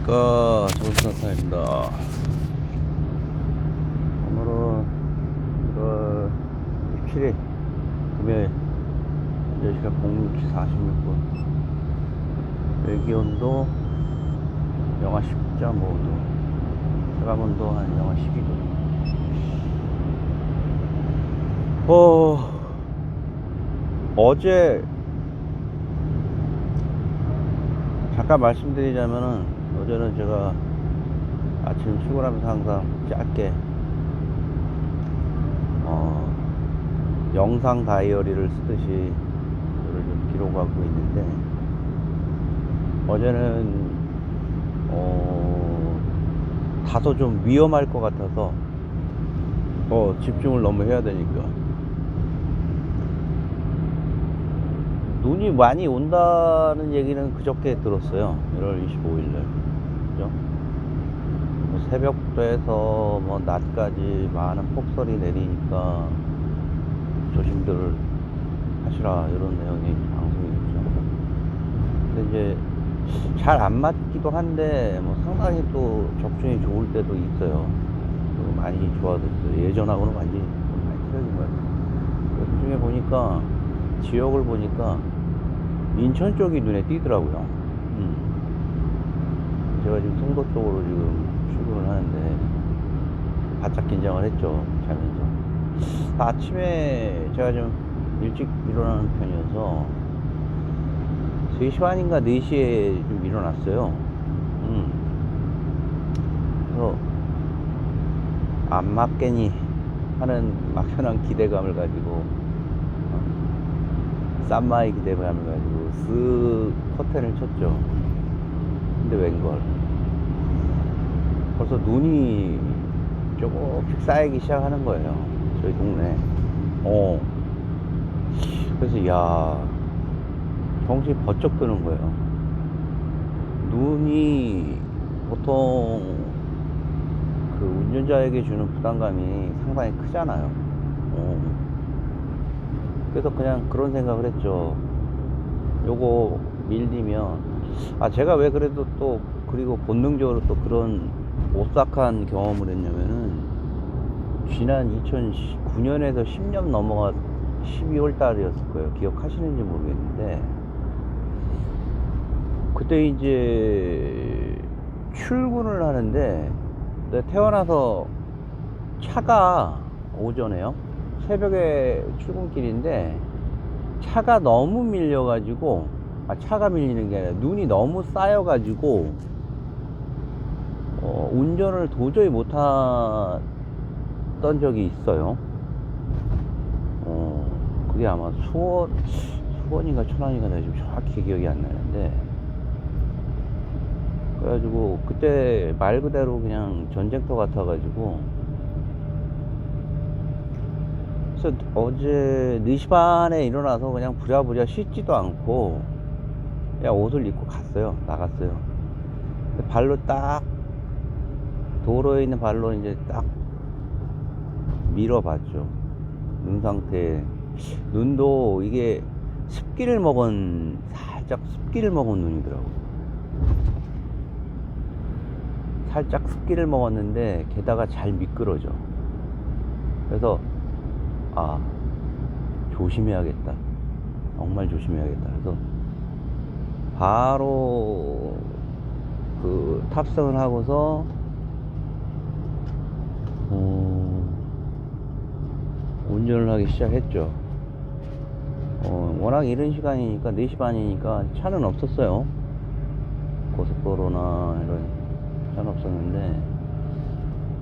안녕하십니까, 조선사입니다. 오늘은 1월 27일 금요일 현재 시각 06시 46분, 외기온도 영하 10.5도, 체감온도 한 영하 12도. 어제 잠깐 말씀드리자면은, 어제는 제가 아침 출근하면서 항상 짧게 영상 다이어리를 쓰듯이 이를 좀 기록하고 있는데, 어제는 다소 좀 위험할 것 같아서 집중을 너무 해야 되니까 눈이 많이 온다는 얘기는 그저께 들었어요. 1월 25일날. 그죠? 뭐 새벽부터 해서 뭐 낮까지 많은 폭설이 내리니까 조심들 하시라, 이런 내용의 방송이었죠. 근데 이제 잘 안 맞기도 한데 뭐 상당히 또 적중이 좋을 때도 있어요. 많이 좋아졌어요. 예전하고는 완전히 좀 많이 틀려진 것 같아요. 그 중에 보니까, 지역을 보니까 인천 쪽이 눈에 띄더라고요. 제가 지금 송도 쪽으로 지금 출근을 하는데 바짝 긴장을 했죠, 자면서. 아침에 제가 좀 일찍 일어나는 편이어서 3시 반인가 4시에 좀 일어났어요. 그래서 안 맞겠니 하는 막연한 기대감을 가지고, 쌈마의 기대감을 가지고 쓱 커튼을 쳤죠. 근데 웬걸, 벌써 눈이 조금씩 쌓이기 시작하는 거예요, 저희 동네. 그래서 야, 정신이 번쩍 드는 거예요. 눈이 보통 그 운전자에게 주는 부담감이 상당히 크잖아요. 그래서 그냥 그런 생각을 했죠. 요거 밀리면, 제가 왜 그래도 또, 그리고 본능적으로 또 그런 오싹한 경험을 했냐면은, 지난 2009년에서 10년 넘어가 12월 달이었을 거예요. 기억하시는지 모르겠는데, 그때 이제 출근을 하는데, 내가 태어나서 차가, 오전에요, 새벽에 출근길인데 차가 너무 밀려가지고, 차가 밀리는 게 아니라 눈이 너무 쌓여가지고 운전을 도저히 못했던 적이 있어요. 그게 아마 수원인가 천안인가, 내가 지금 정확히 기억이 안 나는데, 그래가지고 그때 말 그대로 그냥 전쟁터 같아가지고, 그래서 어제 4시 반에 일어나서 그냥 부랴부랴 씻지도 않고 그냥 옷을 입고 갔어요. 나갔어요. 발로 딱, 도로에 있는 발로 이제 딱 밀어봤죠. 눈 상태. 눈도 이게 살짝 습기를 먹은 눈이더라고요. 살짝 습기를 먹었는데 게다가 잘 미끄러져. 그래서 조심해야겠다, 정말 조심해야겠다. 그래서 바로 그 탑승을 하고서 운전을 하기 시작했죠. 워낙 이른 시간이니까, 4시 반이니까 차는 없었어요. 고속도로나 이런 차는 없었는데,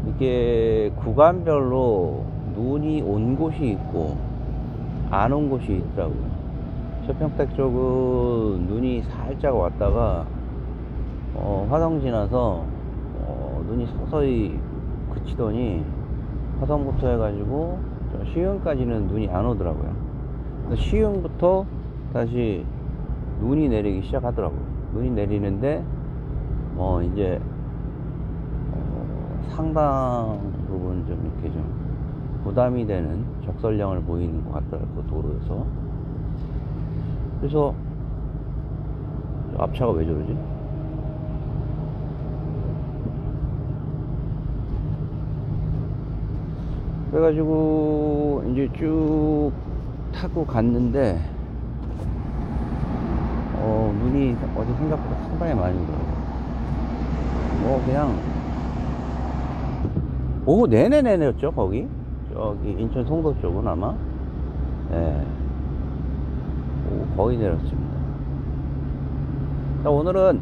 이게 구간별로 눈이 온 곳이 있고 안 온 곳이 있더라고요. 서평택 쪽은 눈이 살짝 왔다가 화성 지나서 눈이 서서히 그치더니, 화성부터 해가지고 시흥까지는 눈이 안 오더라고요. 시흥부터 다시 눈이 내리기 시작하더라고요. 눈이 내리는데 이제 상당 부분 좀 이렇게 좀 부담이 되는 적설량을 보이는 것 같더라고요, 도로에서. 그래서 앞차가 왜 저러지? 그래가지고 이제 쭉 타고 갔는데 눈이 어제 생각보다 상당히 많이 오더라고요. 뭐 그냥 오후 내내 내렸죠 거기. 저기 인천 송도 쪽은 아마 예, 오후 거의 내렸습니다. 오늘은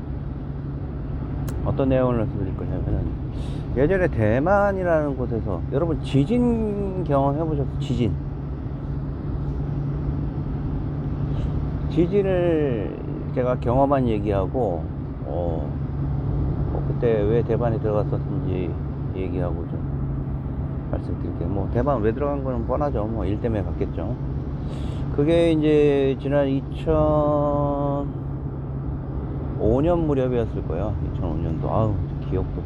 어떤 내용을 말씀드릴 거냐면은, 예전에 대만이라는 곳에서 여러분 지진 경험해 보셨어요? 지진을 제가 경험한 얘기하고 그때 왜 대만에 들어갔었는지 얘기하고 좀 말씀드릴게요. 뭐 대만 왜 들어간 거는 뻔하죠. 뭐 일 때문에 갔겠죠. 그게 이제 지난 2005년 무렵이었을 거예요. 2005년도. 아우 기억도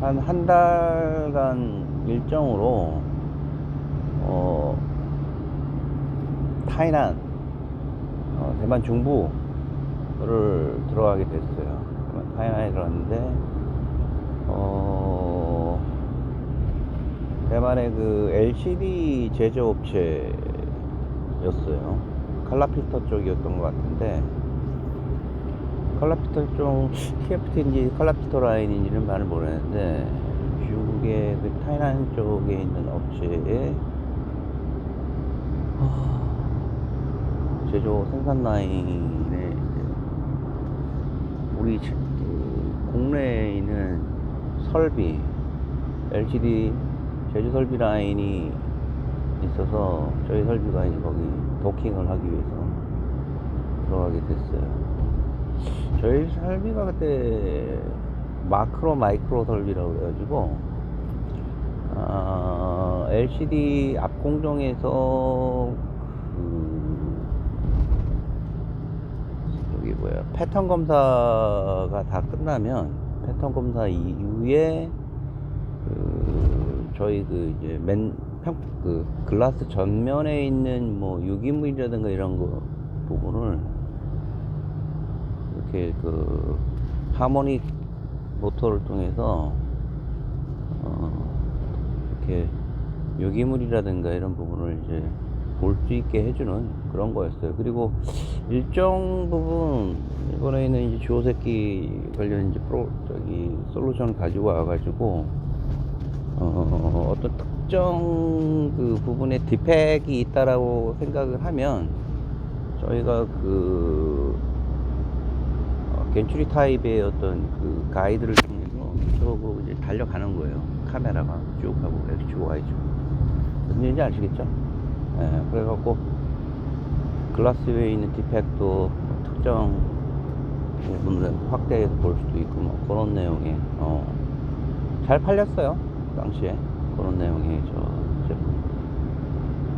한 달간 일정으로 타이난, 대만 중부를 들어가게 됐어요. 타이난에 들어갔는데 대만의 그 LCD 제조업체였어요. 칼라피터 쪽이었던 것 같은데, 칼라피터 쪽 TFT인지 칼라피터 라인인지는 말을 모르겠는데, 중국의 그 타이난 쪽에 있는 업체에 제조 생산 라인에 우리 국내에 있는 설비, LCD 제조 설비 라인이 있어서 저희 설비가 이제 거기 도킹을 하기 위해서 들어가게 됐어요. 저희 설비가 그때 마크로 마이크로 설비라고 그래가지고 LCD 앞 공정에서 여기 뭐야, 패턴 검사가 다 끝나면 패턴 검사 이후에 저희 그 이제 글라스 전면에 있는 뭐 유기물이라든가 이런 거 부분을 이렇게 그 하모닉 모터를 통해서 이렇게 유기물이라든가 이런 부분을 이제 볼 수 있게 해주는 그런 거였어요. 그리고 일정 부분 이번에는 이제 주호새끼 관련 이제 솔루션 가지고 와가지고 어떤 특정 그 부분에 디펙이 있다라고 생각을 하면 저희가 그 겐츄리 타입의 어떤 그 가이드를 통해서 이쪽으로 이제 달려가는 거예요. 카메라가 쭉 하고 XY죠. 무슨 얘기인지 아시겠죠? 예, 그래갖고 글라스 위에 있는 디펙도 특정 부분을 확대해서 볼 수도 있고 뭐 그런 내용의 잘 팔렸어요 당시에. 그런 내용의 저 제품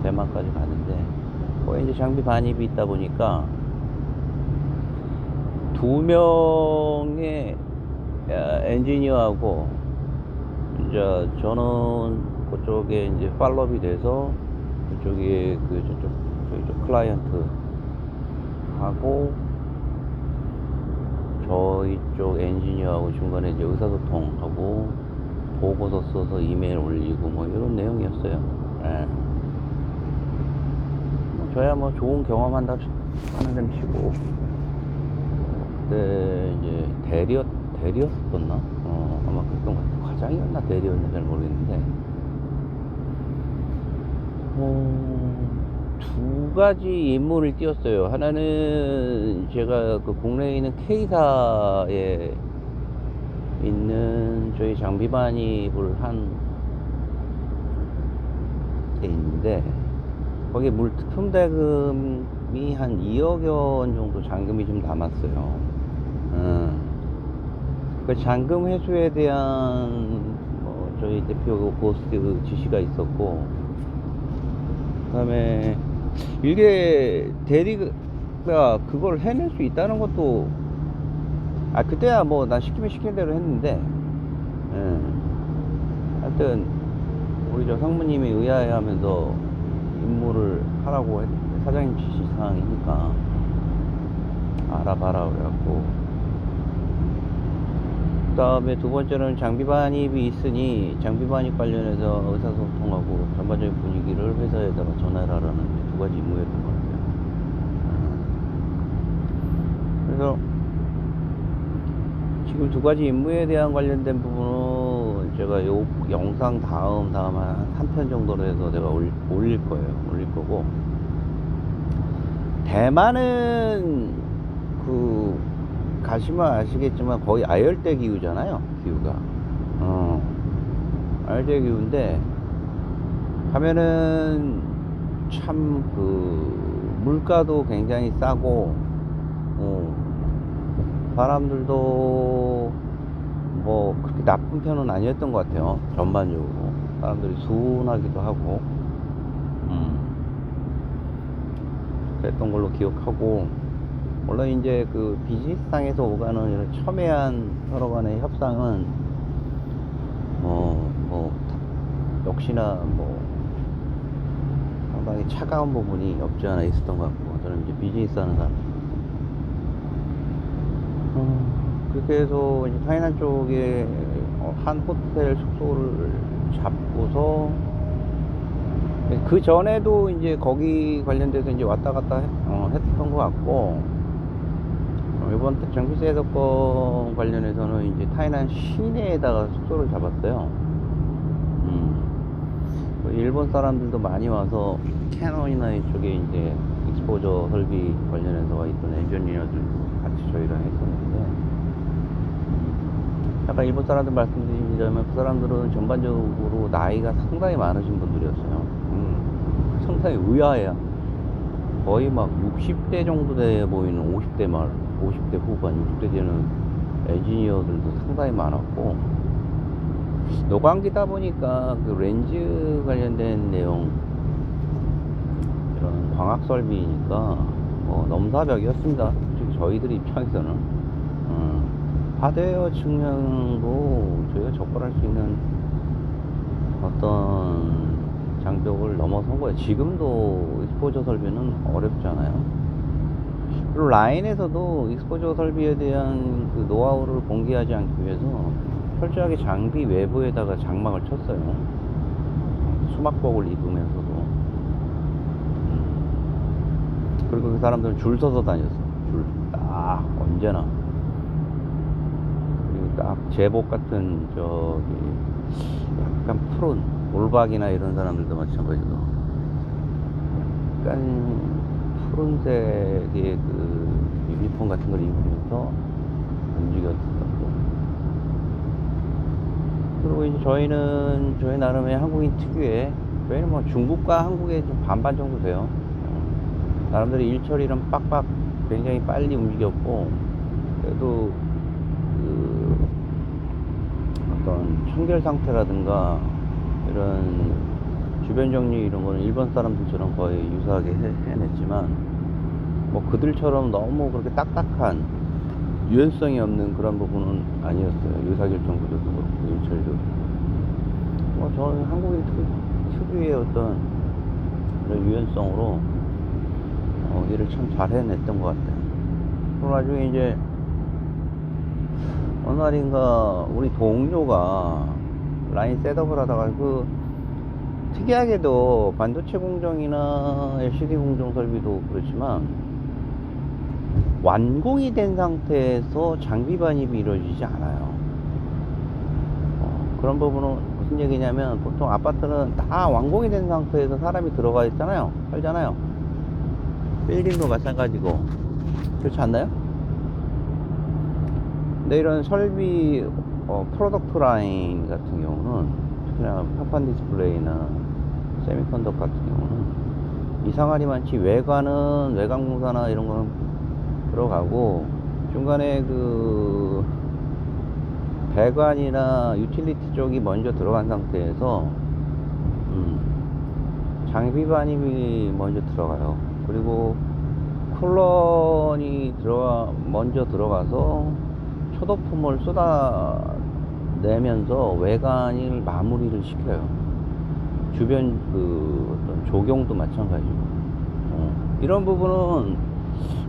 대만까지 가는데, 거기 이제 장비 반입이 있다 보니까 2명의 엔지니어하고 이제 저는 그쪽에 이제 팔로업이 돼서 그쪽에 저쪽 클라이언트 하고 저희 쪽 엔지니어하고 중간에 이제 의사소통하고 보고서 써서 이메일 올리고 뭐 이런 내용이었어요. 예. 저야 뭐 좋은 경험한다 하는 셈 치고, 그때 이제 대리였었나? 아마 그랬던 것 같아요. 과장이었나 대리였나 잘 모르겠는데, 두 가지 임무를 띄었어요. 하나는 제가 그 국내에 있는 K사에 있는 저희 장비 반입을 한 데 있는데, 거기에 물특품 대금이 한 2억 원 정도 잔금이 좀 남았어요. 그 잔금 회수에 대한 저희 대표 보스 지시가 있었고, 그 다음에 이게 대리가 그걸 해낼 수 있다는 것도, 그때야 뭐 난 시키면 시킨 대로 했는데, 하여튼 우리 저 상무님이 의아해 하면서 임무를 하라고 사장님 지시 사항이니까 알아봐라 그래갖고 다음에 두 번째는 장비 반입이 있으니 장비 반입 관련해서 의사소통하고 전반적인 분위기를 회사에다가 전달하라는 두 가지 임무였던 것 같아요. 그래서 지금 두 가지 임무에 대한 관련된 부분은 제가 요 영상 다음 한 편 정도로 해서 제가 올릴 거예요. 올릴 거고, 대만은 그 가시면 아시겠지만 거의 아열대 기후잖아요. 기후가 아열대 기후인데 가면은 참 그 물가도 굉장히 싸고, 사람들도 뭐 그렇게 나쁜 편은 아니었던 것 같아요. 전반적으로 사람들이 순하기도 하고 그랬던 걸로 기억하고, 물론 이제 그 비즈니스상에서 오가는 이런 첨예한 서로 간의 협상은 역시나 뭐 상당히 차가운 부분이 없지 않아 있었던 것 같고, 저는 이제 비즈니스 하는 사람 그렇게 해서 이제 타이난 쪽에 한 호텔 숙소를 잡고서, 그 전에도 이제 거기 관련돼서 이제 왔다 갔다 했던 것 같고, 이번 정비세 사건 관련해서는 이제 타이난 시내에다가 숙소를 잡았어요. 일본 사람들도 많이 와서 캐논이나 이쪽에 이제 익스포저 설비 관련해서 와 있던 엔지니어들 같이 저희랑 했었는데, 약간 일본 사람들 말씀드리자면 그 사람들은 전반적으로 나이가 상당히 많으신 분들이었어요. 상당히 의아해요. 거의 막 60대 정도 돼 보이는 50대 말, 50대 후반, 60대 되는 엔지니어들도 상당히 많았고, 노광기다 보니까 그 렌즈 관련된 내용, 이런 광학 설비니까 넘사벽이었습니다. 솔직히 저희들 입장에서는 하드웨어 측면으로 저희가 접근할 수 있는 어떤 장벽을 넘어선 거예요. 지금도 익스포저 설비는 어렵잖아요. 그리고 라인에서도 익스포저 설비에 대한 그 노하우를 공개하지 않기 위해서 철저하게 장비 외부에다가 장막을 쳤어요. 수막복을 입으면서도. 그리고 그 사람들은 줄 서서 다녔어. 줄 딱 언제나. 그리고 딱 제복 같은 저기 약간 푸른 올박이나 이런 사람들도 마찬가지로 약간 푸른색의 그 유니폼 같은 걸 입으면서 움직였었고, 그리고 이제 저희 나름의 한국인 특유의, 저희는 뭐 중국과 한국의 좀 반반 정도 돼요. 나름대로 일처리는 빡빡 굉장히 빨리 움직였고, 그래도 그 어떤 청결 상태라든가 이런 주변 정리 이런 거는 일본 사람들처럼 거의 유사하게 해냈지만, 뭐 그들처럼 너무 그렇게 딱딱한 유연성이 없는 그런 부분은 아니었어요. 의사결정 구조도 그렇고 일처리도. 저는 한국인 특유의 어떤 그런 유연성으로 일을 참 잘 해냈던 것 같아요. 그리고 나중에 이제 어느 날인가 우리 동료가 라인 셋업을 하다가 특이하게도 반도체 공정이나 LCD 공정 설비도 그렇지만 완공이 된 상태에서 장비 반입이 이루어지지 않아요. 그런 부분은 무슨 얘기냐면, 보통 아파트는 다 완공이 된 상태에서 사람이 들어가 있잖아요. 살잖아요. 빌딩도 마찬가지고 그렇지 않나요? 근데 이런 설비 프로덕트 라인 같은 경우는, 특히나 평판 디스플레이나 세미컨덕 같은 경우는 이상하리 많지. 외관 공사나 이런 거는 들어가고, 중간에 그 배관이나 유틸리티 쪽이 먼저 들어간 상태에서 장비 반입이 먼저 들어가요. 그리고 쿨런이 먼저 들어가서 초도품을 쏟아내면서 외관을 마무리를 시켜요. 주변 그 어떤 조경도 마찬가지고. 이런 부분은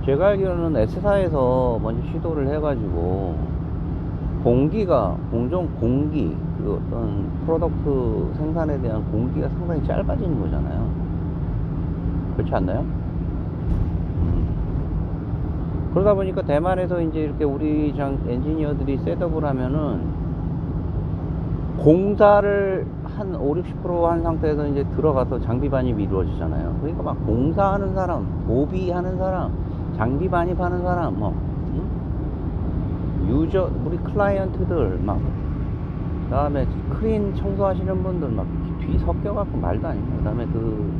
제가 알기로는 S사에서 먼저 시도를 해가지고 공기가 공기 그 어떤 프로덕트 생산에 대한 공기가 상당히 짧아지는 거잖아요. 그렇지 않나요? 그러다 보니까 대만에서 이제 이렇게 우리 엔지니어들이 셋업을 하면은 공사를 한 5~60% 한 상태에서 이제 들어가서 장비 반입이 이루어지잖아요. 그러니까 막 공사하는 사람, 모비하는 사람, 장비 반입하는 사람, 뭐 유저, 우리 클라이언트들 막, 그다음에 크린 청소하시는 분들 막 뒤 섞여갖고 말도 아니고, 그다음에 그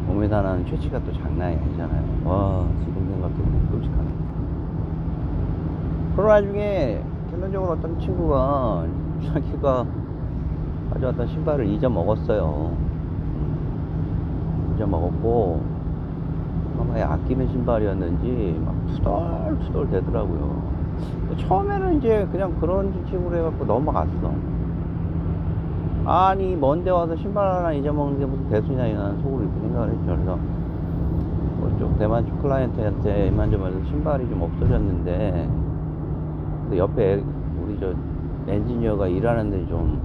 몸에 사는 최치가 또 장난이 아니잖아요. 와, 지금 생각해보면 끔찍하네. 그런 와중에 결론적으로 어떤 친구가 자기가 가져왔던 신발을 잊어먹었어요. 잊어먹었고 아마 아끼는 신발이었는지 막 투덜투덜 되더라고요. 처음에는 이제 그냥 그런 식으로 해갖고 넘어갔어. 아니 먼데 와서 신발 하나 잊어먹는 게 무슨 대수냐 이런 속으로 이렇게 생각을 했죠. 그래서 그쪽 대만 쪽 클라이언트한테 이만저만 신발이 좀 없어졌는데, 근데 옆에 우리 저 엔지니어가 일하는데 좀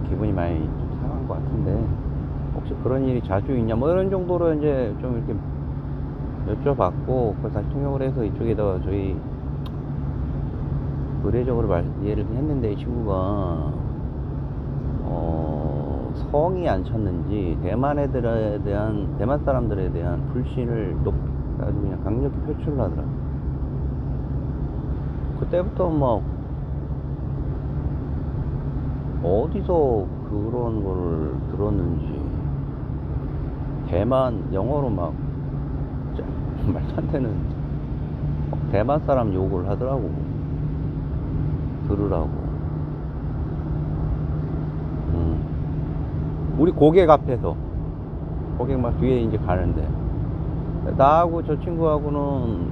기분이 많이 좀 상한 것 같은데, 혹시 그런 일이 자주 있냐 뭐 이런 정도로 이제 좀 이렇게 여쭤봤고, 그걸 다시 통역을 해서 이쪽에다가 저희 의례적으로 이해를 했는데, 이 친구가 성이 안 찼는지 대만 사람들에 대한 불신을 아주 그냥 강력히 표출을 하더라. 그때부터 막 어디서 그런 거를 들었는지 대만 영어로 막 말도 안 되는 대만 사람 욕을 하더라고. 들으라고. 우리 고객 앞에서, 고객 막 뒤에 이제 가는데, 나하고 저 친구하고는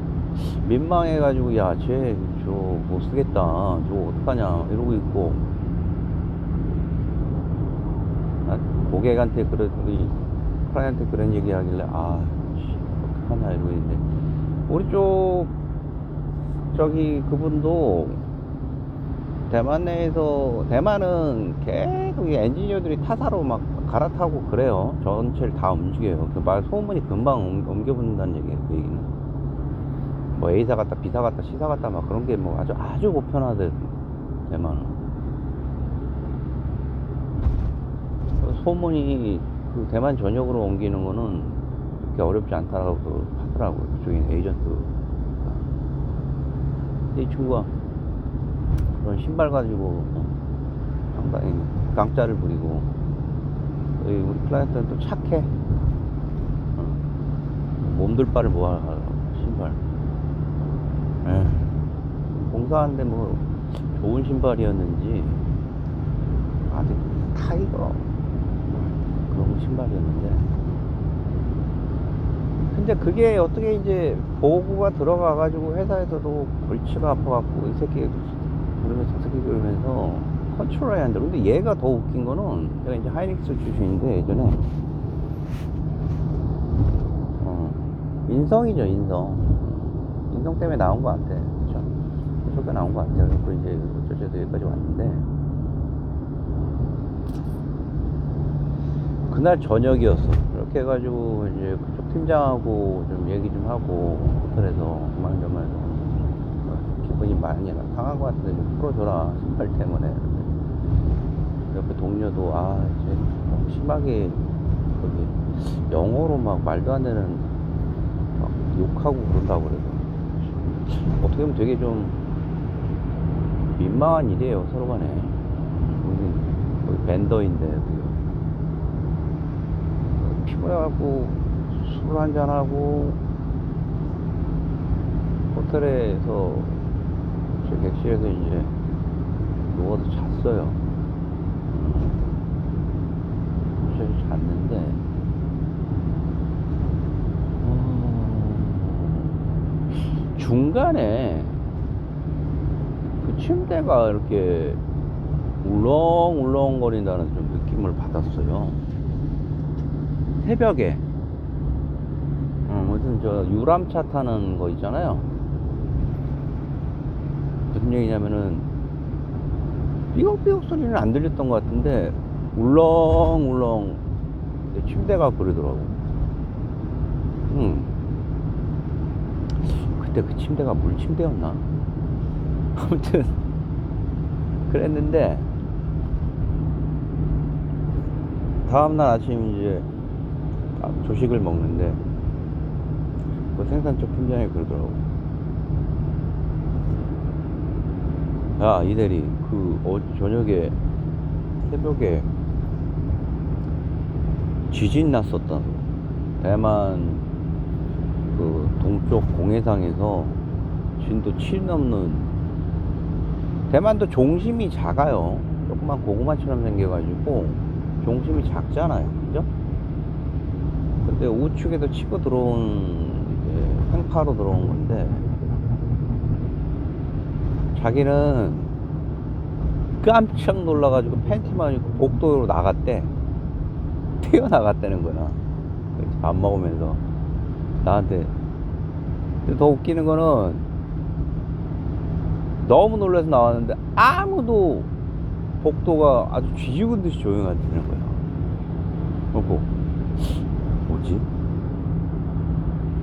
민망해가지고, 야, 쟤 저 못 쓰겠다, 저거 어떡하냐 이러고 있고, 고객한테 우리 클라이언트 그런 얘기 하길래, 아 어떡하냐 이러고 있는데, 우리 쪽 저기 그분도 대만 내에서, 대만은 계속 엔지니어들이 타사로 막 갈아타고 그래요. 전체를 다 움직여요. 그 말 소문이 금방 옮겨붙는다는 얘기예요. 그 얘기는 뭐 A사 갔다 B사 갔다 C사 갔다 막 그런 게 뭐 아주 보편하대. 대만은 소문이 그 대만 전역으로 옮기는 거는 그렇게 어렵지 않다고 하더라고요. 그쪽에 에이전트. 근데 이 친구가 그런 신발 가지고 상당히 강짜를 부리고, 우리 클라이언트는 또 착해. 몸둘 바를 모아 신발. 공사하는데 뭐 좋은 신발이었는지 아주 타이거 그런 신발이었는데, 근데 그게 어떻게 이제 보고가 들어가가지고 회사에서도 골치가 아파갖고 이 새끼 그러면서 저 새끼 그러면서 컨트롤해야 한다. 근데 얘가 더 웃긴 거는, 제가 이제 하이닉스 출신인데 예전에 인성이죠. 인성 때문에 나온 것 같아. 그쵸? 저게 나온 것 같아요. 그래서 이제 어쩌저쩌 여기까지 왔는데, 그날 저녁이었어. 그렇게 해가지고 이제 그쪽 팀장하고 좀 얘기 좀 하고, 호텔에서 그만저만 기분이 많이 상한 것 같은데 좀 풀어줘라 신발 때문에. 옆에 동료도 이제 너무 심하게 거기 영어로 막 말도 안 되는 막 욕하고 그런다고 그래서, 어떻게 보면 되게 좀 민망한 일이에요 서로 간에. 거기 밴더인데 피곤해갖고 술 한잔하고 호텔에서 제 객실에서 이제 누워서 잤어요. 잤는데 중간에 그 침대가 이렇게 울렁울렁거린다는 좀 느낌을 받았어요. 새벽에 무슨 저 유람차 타는 거 있잖아요. 무슨 얘기냐면은 삐걱삐걱 소리는 안 들렸던 것 같은데 울렁울렁 내 침대가 그러더라고. 그때 그 침대가 물침대였나? 아무튼 그랬는데 다음날 아침 이제 조식을 먹는데 그 생산 쪽 팀장이 그러더라고. 야, 이 대리, 저녁에 새벽에 지진 났었다고. 대만 그 동쪽 공해상에서 진도 7 넘는. 대만도 종심이 작아요. 조그만 고구마처럼 생겨가지고 종심이 작잖아요, 그죠? 근데 우측에도 치고 들어온 횡파로 들어온 건데 자기는 깜짝 놀라가지고 팬티만 입고 복도로 나갔대. 튀어나갔다는 거야. 밥 먹으면서 나한테. 근데 더 웃기는 거는 너무 놀라서 나왔는데 아무도 복도가 아주 쥐죽은 듯이 조용하다는 거야. 그리고 뭐지?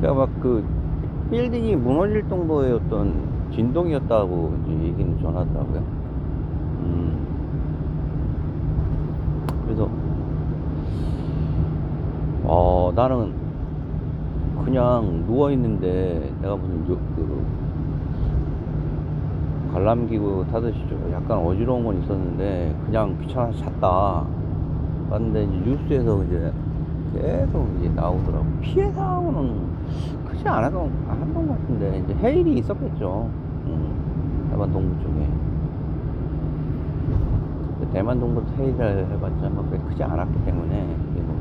내가 막 그 빌딩이 무너질 정도의 어떤 진동이었다고 이제 얘기는 전하더라고요. 그래서 나는 그냥 누워있는데 내가 무슨 관람기구 타듯이 좀 약간 어지러운 건 있었는데 그냥 귀찮아서 잤다. 봤는데 이제 뉴스에서 이제 계속 이제 나오더라고. 피해 사고는 크지 않았던 것 같은데 이제 해일이 있었겠죠. 대만 동부 쪽에. 대만 동부 해일을 해봤자 뭐 그렇게 크지 않았기 때문에 이게 뭐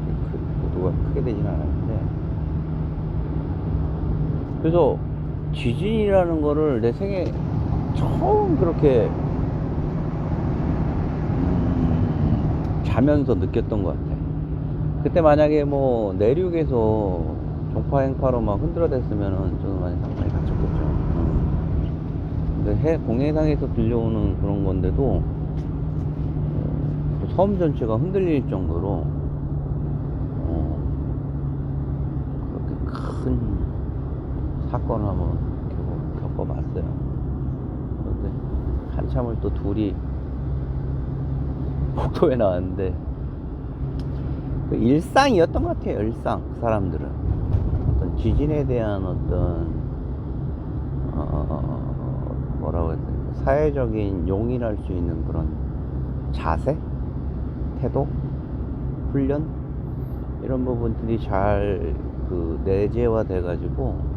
보도가 크게 되지는 않았는데. 그래서 지진이라는 거를 내 생에 처음 그렇게 자면서 느꼈던 것 같아. 그때 만약에 뭐 내륙에서 종파 행파로 막 흔들어댔으면은 저는 많이 상당히 다쳤겠죠. 근데 공해상에서 들려오는 그런 건데도 섬 전체가 흔들릴 정도로 그렇게 큰 사건을 한번 겪어봤어요. 그런데 한참을 또 둘이 복도에 나왔는데 그 일상이었던 것 같아요. 일상. 그 사람들은 어떤 지진에 대한 어떤 뭐라고 해야 되나, 사회적인 용인할 수 있는 그런 자세, 태도, 훈련 이런 부분들이 잘 그 내재화 돼가지고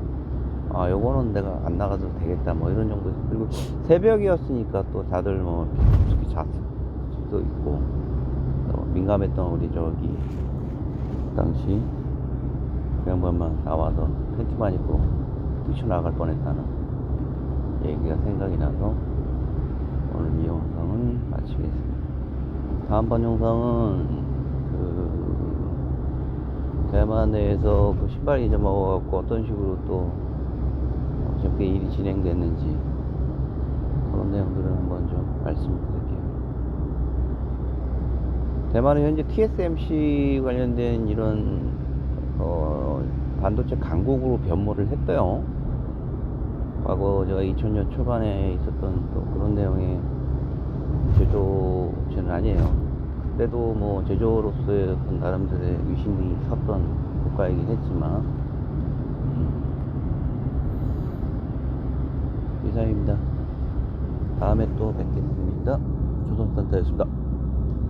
요거는 내가 안 나가도 되겠다 뭐 이런 정도. 그리고 새벽이었으니까 또 다들 뭐 특히 잤을 수도 있고 민감했던 우리 저기 당시 그 양반만 나와서 팬티만 입고 뛰쳐나갈 뻔했다는 얘기가 생각이 나서 오늘 이 영상은 마치겠습니다. 다음번 영상은 대만 내에서 그 신발 잊어먹어갖고 어떤 식으로 또 어떻게 일이 진행됐는지 그런 내용들을 한번 좀 말씀드릴게요. 대만은 현재 TSMC 관련된 이런 반도체 강국으로 변모를 했대요. 과거 제가 2000년 초반에 있었던 또 그런 내용의 제조체는 아니에요. 그때도 뭐 제조로서의 어떤 나름대로의 위신이 섰던 국가이긴 했지만 이상입니다. 다음에 또 뵙겠습니다. 조선산타였습니다.